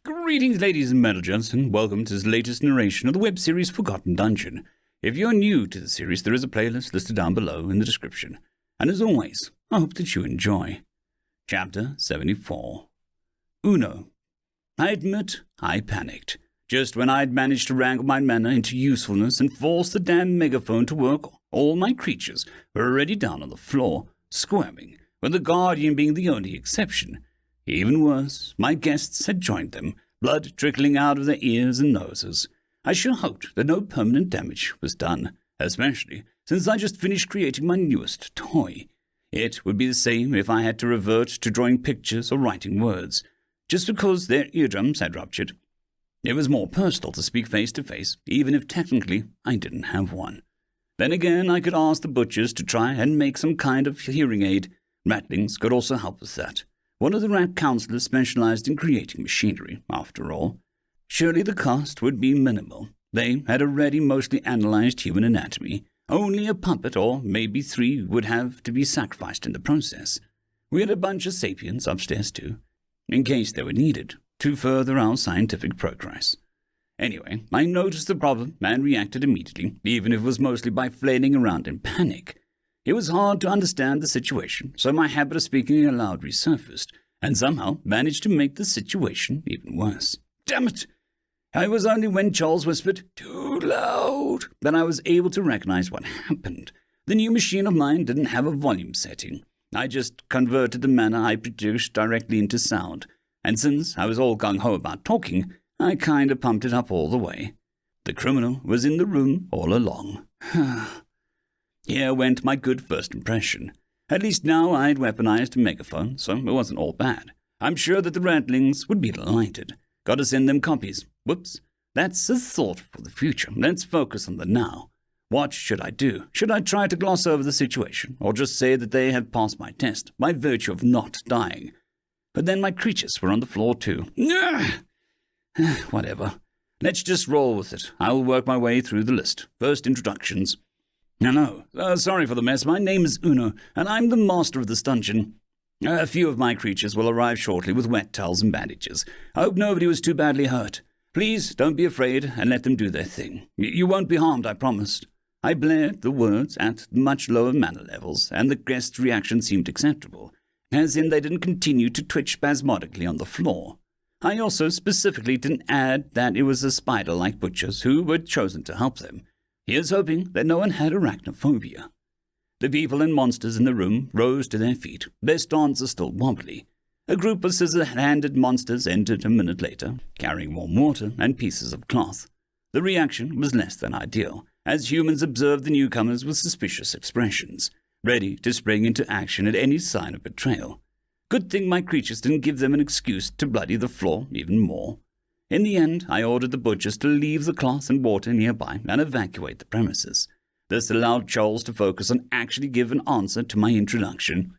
Greetings, ladies and gents, and welcome to this latest narration of the web series Forgotten Dungeon. If you're new to the series, there is a playlist listed down below in the description. And as always, I hope that you enjoy. Chapter 74. Uno. I admit I panicked. Just when I'd managed to wrangle my mana into usefulness and force the damn megaphone to work, all my creatures were already down on the floor, squirming, with the Guardian being the only exception. Even worse, my guests had joined them, blood trickling out of their ears and noses. I sure hoped that no permanent damage was done, especially since I just finished creating my newest toy. It would be the same if I had to revert to drawing pictures or writing words, just because their eardrums had ruptured. It was more personal to speak face to face, even if technically I didn't have one. Then again, I could ask the butchers to try and make some kind of hearing aid. Ratlings could also help with that. One of the rat counselors specialized in creating machinery, after all. Surely the cost would be minimal. They had already mostly analyzed human anatomy. Only a puppet, or maybe 3, would have to be sacrificed in the process. We had a bunch of sapiens upstairs too, in case they were needed, to further our scientific progress. Anyway, I noticed the problem and reacted immediately, even if it was mostly by flailing around in panic. It was hard to understand the situation, so my habit of speaking aloud resurfaced, and somehow managed to make the situation even worse. Damn it! It was only when Charles whispered, "Too loud," that I was able to recognize what happened. The new machine of mine didn't have a volume setting. I just converted the mana I produced directly into sound, and since I was all gung-ho about talking, I kinda pumped it up all the way. The criminal was in the room all along. Here went my good first impression. At least now I'd weaponized a megaphone, so it wasn't all bad. I'm sure that the ratlings would be delighted. Gotta send them copies. Whoops. That's a thought for the future. Let's focus on the now. What should I do? Should I try to gloss over the situation, or just say that they have passed my test, by virtue of not dying? But then my creatures were on the floor too. Whatever. Let's just roll with it. I'll work my way through the list. First, introductions. Hello. Sorry for the mess. My name is Uno, and I'm the master of this dungeon. A few of my creatures will arrive shortly with wet towels and bandages. I hope nobody was too badly hurt. Please don't be afraid and let them do their thing. You won't be harmed, I promised. I blared the words at much lower mana levels, and the guests' reaction seemed acceptable, as in they didn't continue to twitch spasmodically on the floor. I also specifically didn't add that it was the spider-like butchers who were chosen to help them. Here's hoping that no one had arachnophobia. The people and monsters in the room rose to their feet, their stances still wobbly. A group of scissor-handed monsters entered a minute later, carrying warm water and pieces of cloth. The reaction was less than ideal, as humans observed the newcomers with suspicious expressions, ready to spring into action at any sign of betrayal. Good thing my creatures didn't give them an excuse to bloody the floor even more. In the end, I ordered the butchers to leave the cloth and water nearby and evacuate the premises. This allowed Charles to focus on actually give an answer to my introduction.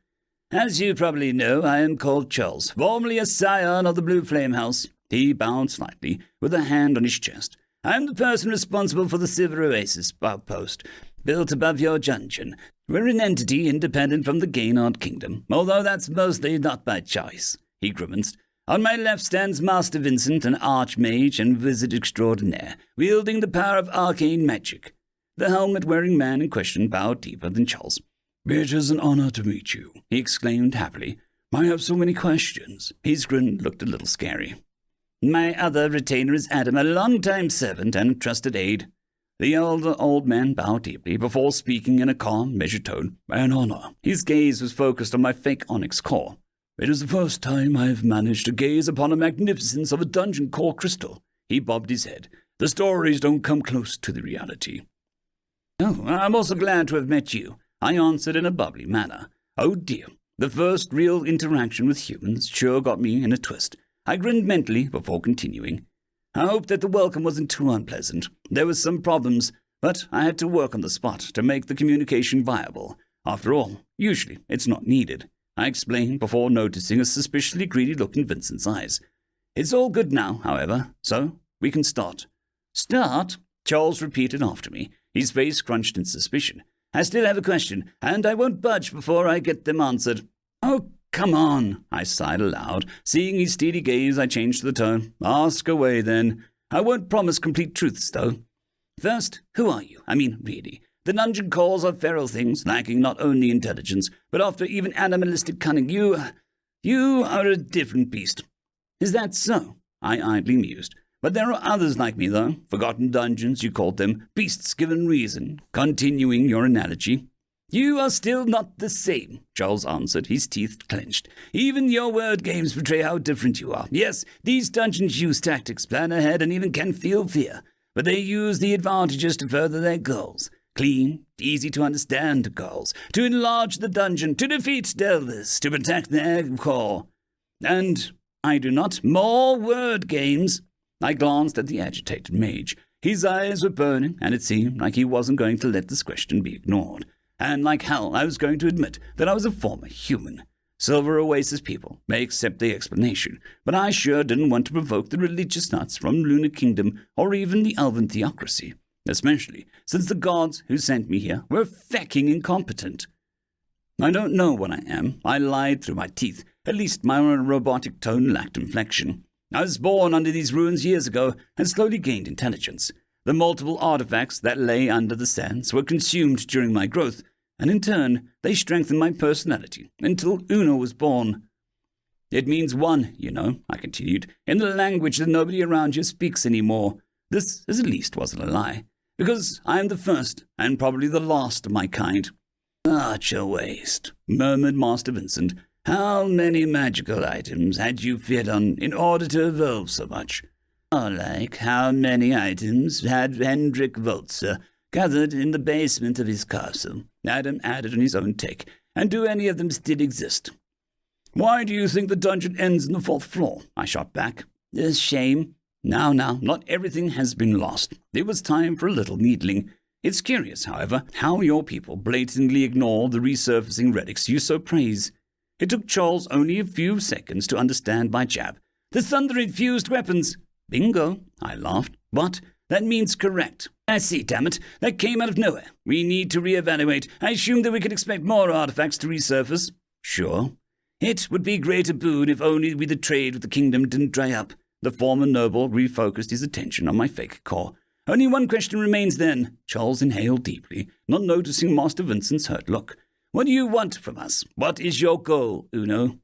As you probably know, I am called Charles, formerly a scion of the Blue Flame House. He bowed slightly, with a hand on his chest. I am the person responsible for the Silver Oasis outpost, built above your dungeon. We're an entity independent from the Gaynard Kingdom, although that's mostly not by choice. He grimaced. On my left stands Master Vincent, an archmage and wizard extraordinaire, wielding the power of arcane magic. The helmet-wearing man in question bowed deeper than Charles. "It is an honor to meet you," he exclaimed happily. "I have so many questions." His grin looked a little scary. "My other retainer is Adam, a long-time servant and trusted aide." The old man bowed deeply before speaking in a calm, measured tone. "An honor." His gaze was focused on my fake onyx core. "It is the first time I have managed to gaze upon the magnificence of a dungeon core crystal." He bobbed his head. "The stories don't come close to the reality." "Oh, I'm also glad to have met you," I answered in a bubbly manner. Oh dear, the first real interaction with humans sure got me in a twist. I grinned mentally before continuing. I hoped that the welcome wasn't too unpleasant. There were some problems, but I had to work on the spot to make the communication viable. After all, usually it's not needed. I explained before noticing a suspiciously greedy look in Vincent's eyes. "It's all good now, however, so we can start." "Start?" Charles repeated after me, his face crunched in suspicion. "I still have a question, and I won't budge before I get them answered." "Oh, come on, I sighed aloud. Seeing his steady gaze, I changed the tone. Ask away, then. I won't promise complete truths, though. First, who are you? I mean, really. The dungeon calls are feral things, lacking not only intelligence, but after even animalistic cunning. You are a different beast. Is that so? I idly mused. But there are others like me, though. Forgotten dungeons, you called them. Beasts given reason. Continuing your analogy. You are still not the same, Charles answered, his teeth clenched. Even your word games betray how different you are. Yes, these dungeons use tactics, plan ahead, and even can feel fear. But they use the advantages to further their goals. Clean, easy-to-understand goals. To enlarge the dungeon, to defeat delvers, to protect their core. And I do not. More word games. I glanced at the agitated mage. His eyes were burning, and it seemed like he wasn't going to let this question be ignored. And like hell, I was going to admit that I was a former human. Silver Oasis people may accept the explanation, but I sure didn't want to provoke the religious nuts from Lunar Kingdom or even the Elven theocracy, especially since the gods who sent me here were fecking incompetent. I don't know what I am. I lied through my teeth. At least my robotic tone lacked inflection. I was born under these ruins years ago and slowly gained intelligence. The multiple artifacts that lay under the sands were consumed during my growth, and in turn, they strengthened my personality until Uno was born. It means one, you know, I continued, in the language that nobody around you speaks anymore. This, at least, wasn't a lie, because I am the first and probably the last of my kind. Such a waste, murmured Master Vincent. How many magical items had you fed on in order to evolve so much? Or like how many items had Hendrik Volzer gathered in the basement of his castle? Adam added on his own take. And do any of them still exist? Why do you think the dungeon ends in the 4th floor? I shot back. A shame. Now, not everything has been lost. It was time for a little needling. It's curious, however, how your people blatantly ignore the resurfacing relics you so praise. It took Charles only a few seconds to understand my jab. The thunder-infused weapons. Bingo, I laughed. But that means correct. I see, damn it. That came out of nowhere. We need to reevaluate. I assumed that we could expect more artifacts to resurface. Sure. It would be a greater boon if only the trade with the kingdom didn't dry up. The former noble refocused his attention on my fake core. Only one question remains then. Charles inhaled deeply, not noticing Master Vincent's hurt look. What do you want from us? What is your goal, Uno?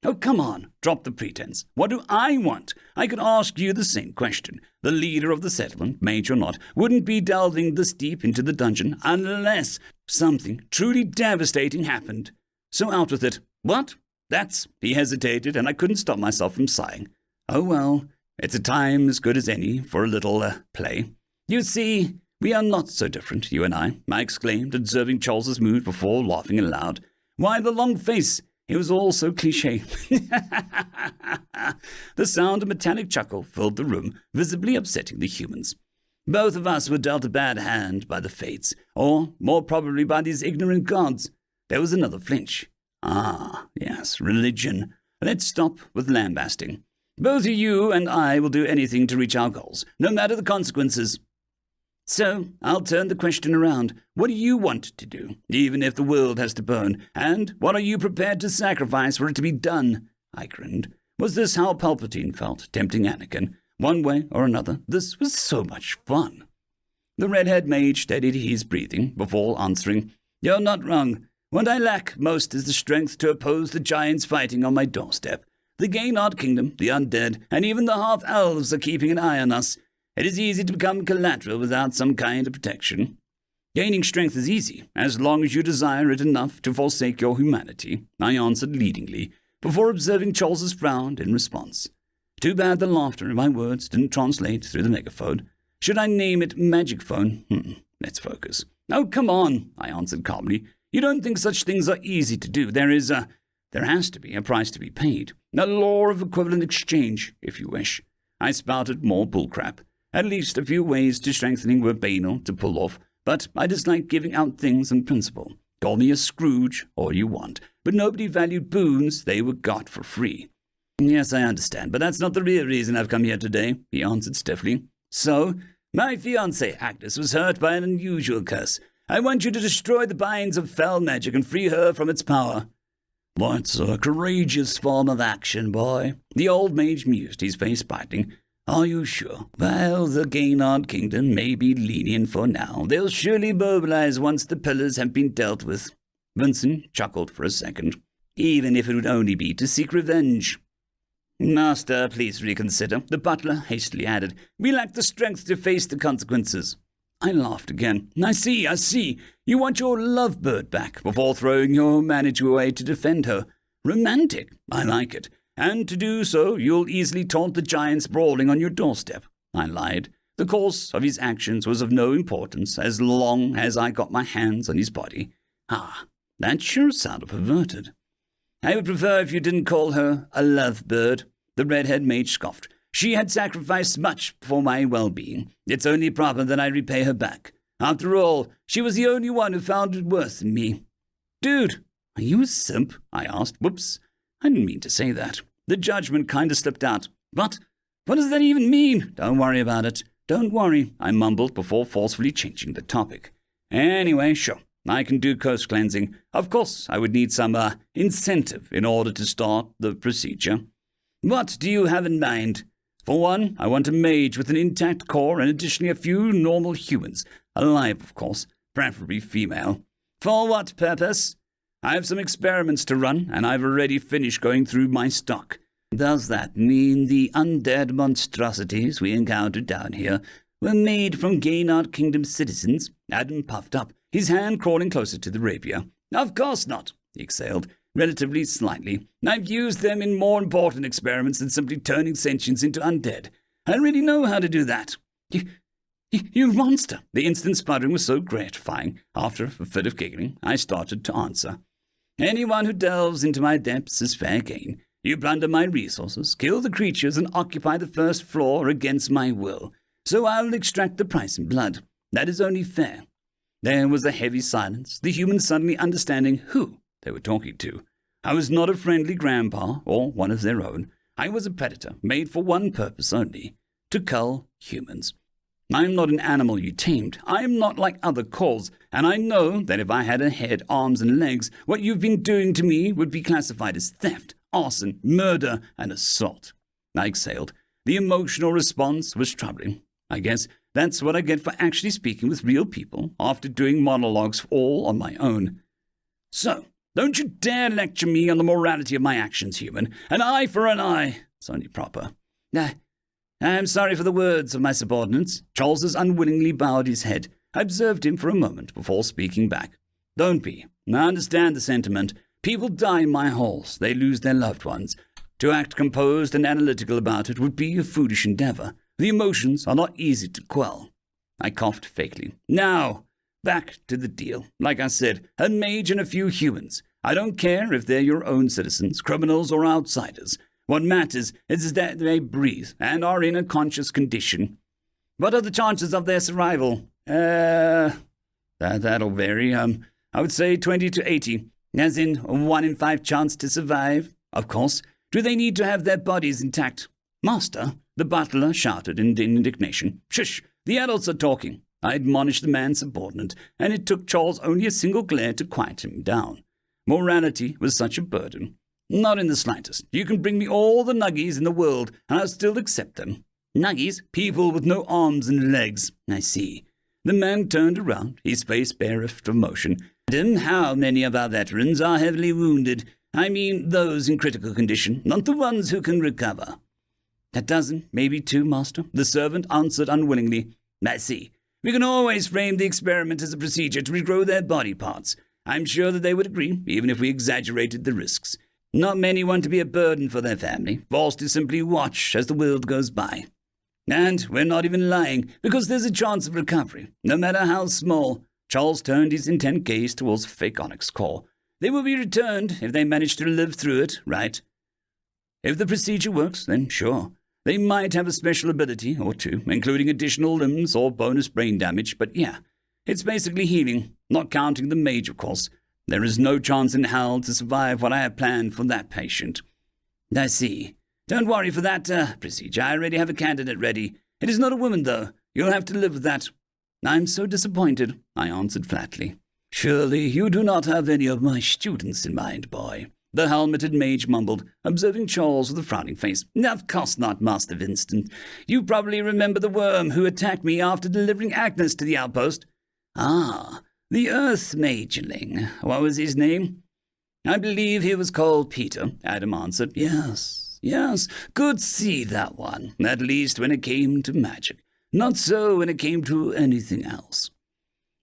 Oh, come on, drop the pretense. What do I want? I could ask you the same question. The leader of the settlement, mage or not, wouldn't be delving this deep into the dungeon unless something truly devastating happened. So out with it. What? He hesitated, and I couldn't stop myself from sighing. Oh, well, it's a time as good as any for a little play. You see, we are not so different, you and I exclaimed, observing Charles's mood before laughing aloud. Why the long face? It was all so cliché. The sound of metallic chuckle filled the room, visibly upsetting the humans. Both of us were dealt a bad hand by the fates, or more probably by these ignorant gods. There was another flinch. Ah, yes, religion. Let's stop with lambasting. Both of you and I will do anything to reach our goals, no matter the consequences. So, I'll turn the question around. What do you want to do, even if the world has to burn? And what are you prepared to sacrifice for it to be done? I grinned. Was this how Palpatine felt, tempting Anakin? One way or another, this was so much fun. The redhead mage steadied his breathing before answering. You're not wrong. What I lack most is the strength to oppose the giants fighting on my doorstep. The Gaynard Kingdom, the undead, and even the half-elves are keeping an eye on us. It is easy to become collateral without some kind of protection. Gaining strength is easy, as long as you desire it enough to forsake your humanity, I answered leadingly, before observing Charles's frown in response. Too bad the laughter in my words didn't translate through the megaphone. Should I name it Magic Phone? Let's focus. Oh, come on, I answered calmly. You don't think such things are easy to do. There has to be a price to be paid. A law of equivalent exchange, if you wish. I spouted more bullcrap. At least a few ways to strengthening were banal to pull off, but I dislike giving out things on principle. Call me a Scrooge, all you want, but nobody valued boons they were got for free. Yes, I understand, but that's not the real reason I've come here today, he answered stiffly. So, my fiancée Agnes was hurt by an unusual curse. I want you to destroy the binds of fell magic and free her from its power. That's a courageous form of action, boy. The old mage mused, his face brightening. Are you sure? Well, the Gaynard Kingdom may be lenient for now. They'll surely mobilize once the pillars have been dealt with. Vincent chuckled for a second. Even if it would only be to seek revenge. Master, please reconsider, the butler hastily added. We lack the strength to face the consequences. I laughed again. I see. You want your lovebird back before throwing your manager away to defend her. Romantic. I like it. And to do so, you'll easily taunt the giants brawling on your doorstep. I lied. The course of his actions was of no importance as long as I got my hands on his body. Ah, that sure sounded perverted. I would prefer if you didn't call her a lovebird, the red-haired mage scoffed. She had sacrificed much for my well-being. It's only proper that I repay her back. After all, she was the only one who found it worth in me. Dude, are you a simp? I asked. Whoops, I didn't mean to say that. The judgment kinda slipped out. What does that even mean? Don't worry about it. Don't worry, I mumbled before forcefully changing the topic. Anyway, sure, I can do coast cleansing. Of course, I would need some incentive in order to start the procedure. What do you have in mind? For one, I want a mage with an intact core and additionally a few normal humans. Alive, of course, preferably female. For what purpose? I have some experiments to run, and I've already finished going through my stock. Does that mean the undead monstrosities we encountered down here were made from Gaynard Kingdom citizens? Adam puffed up, his hand crawling closer to the rapier. Of course not, he exhaled, relatively slightly. I've used them in more important experiments than simply turning sentients into undead. I really know how to do that. You monster! The instant sputtering was so gratifying. After a fit of giggling, I started to answer. Anyone who delves into my depths is fair game. You plunder my resources, kill the creatures, and occupy the first floor against my will. So I'll extract the price in blood. That is only fair. There was a heavy silence, the humans suddenly understanding who they were talking to. I was not a friendly grandpa or one of their own. I was a predator, made for one purpose only, to cull humans. I am not an animal you tamed. I am not like other calls, and I know that if I had a head, arms, and legs, what you've been doing to me would be classified as theft, arson, murder, and assault. I exhaled. The emotional response was troubling. I guess that's what I get for actually speaking with real people after doing monologues all on my own. So, don't you dare lecture me on the morality of my actions, human. An eye for an eye. It's only proper. I'm sorry for the words of my subordinates. Charles unwillingly bowed his head. I observed him for a moment before speaking back. Don't be. I understand the sentiment. People die in my halls. They lose their loved ones. To act composed and analytical about it would be a foolish endeavor. The emotions are not easy to quell. I coughed fakely. Now, back to the deal. Like I said, a mage and a few humans. I don't care if they're your own citizens, criminals, or outsiders. What matters is that they breathe and are in a conscious condition. What are the chances of their survival? That'll vary. I would say 20 to 80, as in 1 in 5 chance to survive. Of course. Do they need to have their bodies intact? Master, the butler shouted in indignation. Shush, the adults are talking. I admonished the man's subordinate, and it took Charles only a single glare to quiet him down. Morality was such a burden. Not in the slightest. You can bring me all the nuggies in the world, and I'll still accept them. Nuggies? People with no arms and legs. I see. The man turned around, his face bereft of motion. Adam, how many of our veterans are heavily wounded? I mean those in critical condition, not the ones who can recover. A dozen, maybe 2, Master. The servant answered unwillingly. I see. We can always frame the experiment as a procedure to regrow their body parts. I'm sure that they would agree, even if we exaggerated the risks. Not many want to be a burden for their family, forced to simply watch as the world goes by. And we're not even lying, because there's a chance of recovery, no matter how small. Charles turned his intent gaze towards the fake onyx core. They will be returned if they manage to live through it, right? If the procedure works, then sure. They might have a special ability or two, including additional limbs or bonus brain damage, but yeah, it's basically healing, not counting the mage, of course. There is no chance in hell to survive what I have planned for that patient. I see. Don't worry for that procedure. I already have a candidate ready. It is not a woman, though. You'll have to live with that. I'm so disappointed, I answered flatly. Surely you do not have any of my students in mind, boy. the helmeted mage mumbled, observing Charles with a frowning face. Of course not, Master Vincent. You probably remember the worm who attacked me after delivering Agnes to the outpost. Ah, the Earth Mageling. What was his name? I believe he was called Peter, Adam answered. Yes, could see that one, at least when it came to magic. Not so when it came to anything else.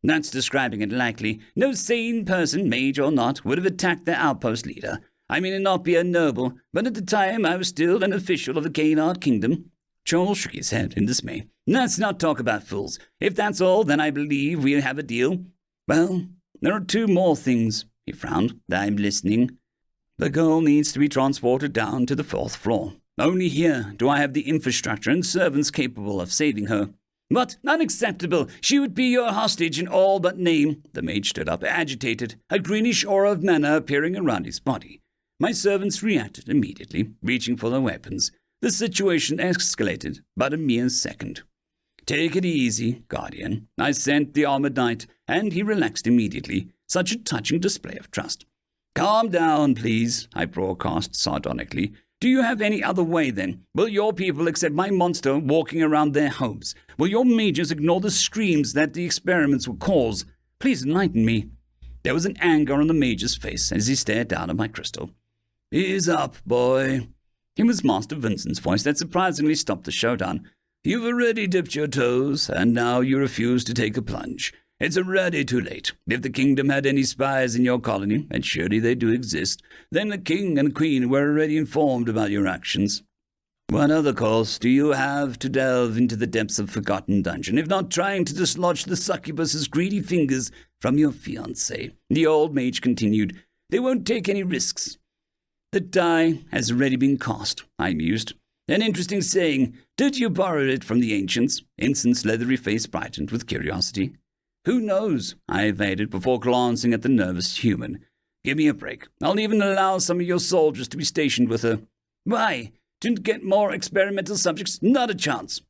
That's describing it likely. No sane person, mage or not, would have attacked their outpost leader. I may not be a noble, but at the time I was still an official of the Canard Kingdom. Charles shook his head in dismay. Let's not talk about fools. If that's all, then I believe we have a deal. Well, there are 2 more things, he frowned. I'm listening. The girl needs to be transported down to the 4th floor. Only here do I have the infrastructure and servants capable of saving her. What? Unacceptable! She would be your hostage in all but name. The mage stood up, agitated, a greenish aura of mana appearing around his body. My servants reacted immediately, reaching for their weapons. The situation escalated but a mere second. Take it easy, Guardian. I sent the armored knight, and he relaxed immediately. Such a touching display of trust. Calm down, please, I broadcast sardonically. Do you have any other way, then? Will your people accept my monster walking around their homes? Will your mages ignore the screams that the experiments will cause? Please enlighten me. There was an anger on the mage's face as he stared down at my crystal. Ease up, boy. It was Master Vincent's voice that surprisingly stopped the showdown. You've already dipped your toes, and now you refuse to take a plunge. It's already too late. If the kingdom had any spies in your colony, and surely they do exist, then the king and queen were already informed about your actions. What other course do you have to delve into the depths of Forgotten Dungeon, if not trying to dislodge the succubus's greedy fingers from your fiancé? The old mage continued. They won't take any risks. The die has already been cast, I mused. An interesting saying. Did you borrow it from the ancients? Ensign's leathery face brightened with curiosity. Who knows? I evaded before glancing at the nervous human. Give me a break. I'll even allow some of your soldiers to be stationed with her. Why? Didn't get more experimental subjects? Not a chance.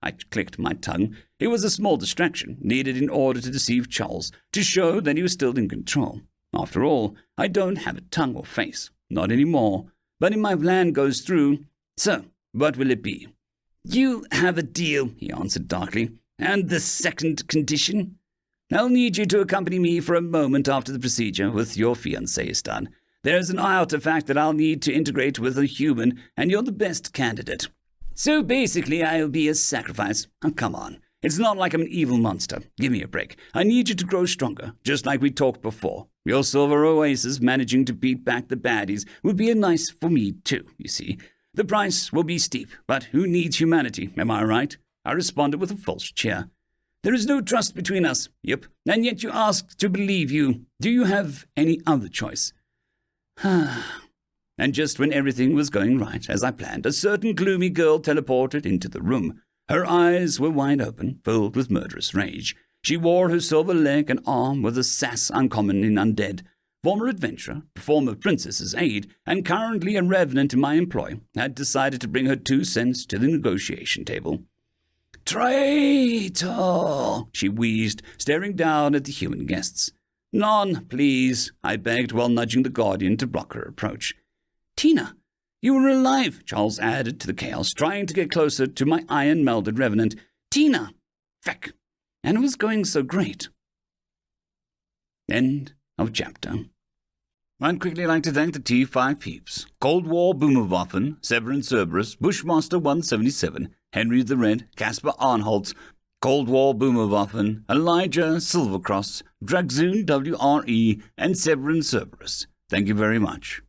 I clicked my tongue. It was a small distraction, needed in order to deceive Charles, to show that he was still in control. After all, I don't have a tongue or face. Not anymore. But if my plan goes through... So, what will it be? You have a deal, he answered darkly. And the second condition? I'll need you to accompany me for a moment after the procedure with your fiancé is done. There's an artifact that I'll need to integrate with a human, and you're the best candidate. So basically, I'll be a sacrifice. Oh, come on. It's not like I'm an evil monster. Give me a break. I need you to grow stronger, just like we talked before. Your silver oasis managing to beat back the baddies would be nice for me too, you see. The price will be steep, but who needs humanity, am I right? I responded with a false cheer. There is no trust between us. Yep. And yet you ask to believe you. Do you have any other choice? And just when everything was going right, as I planned, a certain gloomy girl teleported into the room. Her eyes were wide open, filled with murderous rage. She wore her silver leg and arm with a sass uncommon in undead. Former adventurer, former princess's aide, and currently a revenant in my employ, had decided to bring her 2 cents to the negotiation table. Traitor! She wheezed, staring down at the human guests. None, please, I begged while nudging the Guardian to block her approach. Tina, you were alive, Charles added to the chaos, trying to get closer to my iron-melded revenant. Tina! Feck! And it was going so great. End of chapter. I'd quickly like to thank the T5 peeps. Cold War Boomerwaffen, Sevaren Serberous, Bushmaster 177, HenryTheRed, Casper Arnholtz, Cold War Boomerwaffen, Elijah Silvercross, Dragzoon W.R.E, and Sevaren Serberous. Thank you very much.